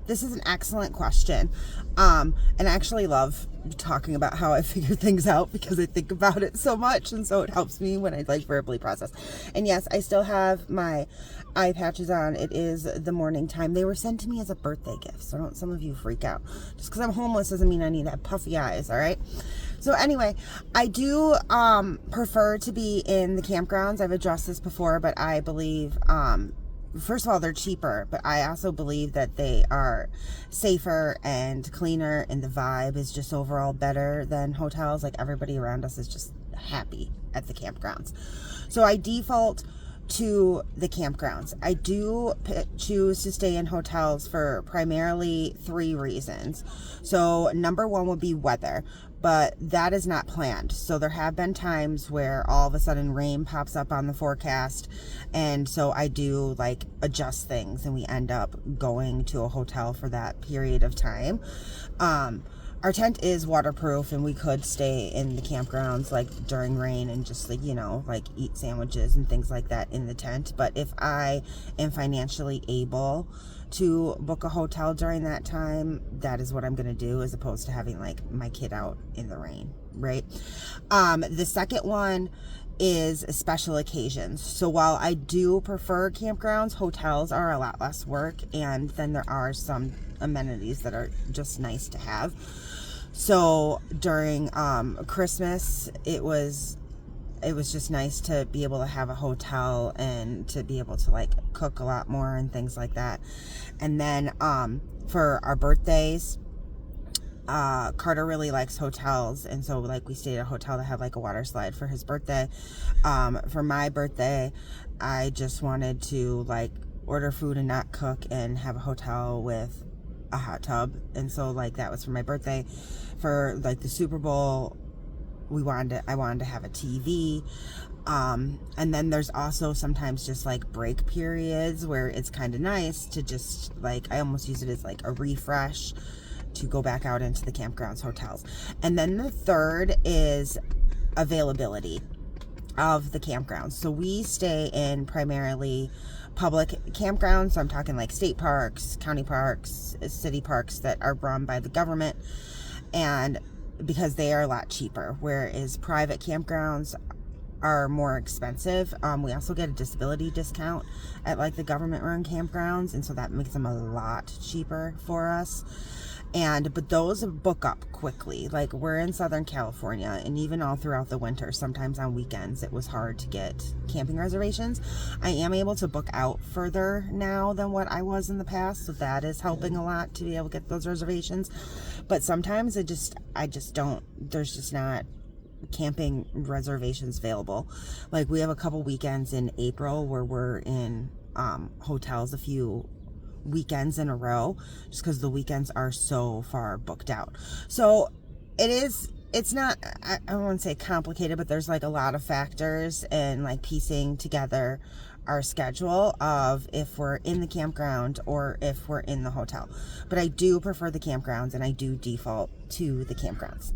this is an excellent question. And I actually love talking about how I figure things out because I think about it so much, and so it helps me when I like verbally process. And yes, I still have my eye patches on. It is the morning time. They were sent to me as a birthday gift, so don't some of you freak out. Just because I'm homeless doesn't mean I need to have puffy eyes, all right? So anyway, I do prefer to be in the campgrounds. I've addressed this before, but I believe first of all, they're cheaper, but I also believe that they are safer and cleaner, and the vibe is just overall better than hotels. Like, everybody around us is just happy at the campgrounds. So I default to the campgrounds. I do choose to stay in hotels for primarily 3 reasons. So number 1 would be weather, but that is not planned. So there have been times where all of a sudden rain pops up on the forecast, and so I do like adjust things, and we end up going to a hotel for that period of time. Our tent is waterproof, and we could stay in the campgrounds like during rain and just like, like eat sandwiches and things like that in the tent. But if I am financially able to book a hotel during that time, that is what I'm going to do, as opposed to having like my kid out in the rain, right? The second one is special occasions. So while I do prefer campgrounds, hotels are a lot less work, and then there are some amenities that are just nice to have. So during Christmas, it was just nice to be able to have a hotel and to be able to like cook a lot more and things like that. And then for our birthdays, Carter really likes hotels, and so like we stayed at a hotel that had like a water slide for his birthday. For my birthday, I just wanted to like order food and not cook and have a hotel with a hot tub, and so like that was for my birthday. For like the Super Bowl, I wanted to have a TV. And then there's also sometimes just like break periods where it's kind of nice to just like, I almost use it as like a refresh to go back out into the campgrounds, hotels. And then the third is availability of the campgrounds. So we stay in primarily public campgrounds. So I'm talking like state parks, county parks, city parks that are run by the government, and because they are a lot cheaper, whereas private campgrounds are more expensive. We also get a disability discount at like the government run campgrounds, and so that makes them a lot cheaper for us. But those book up quickly. Like, we're in Southern California, and even all throughout the winter, sometimes on weekends, it was hard to get camping reservations. I am able to book out further now than what I was in the past, so that is helping a lot to be able to get those reservations. But sometimes I just don't, there's just not camping reservations available. Like, we have a couple weekends in April where we're in hotels a few weekends in a row, just because the weekends are so far booked out. So it's not, I don't want to say complicated, but there's like a lot of factors in like piecing together our schedule of if we're in the campground or if we're in the hotel. But I do prefer the campgrounds, and I do default to the campgrounds.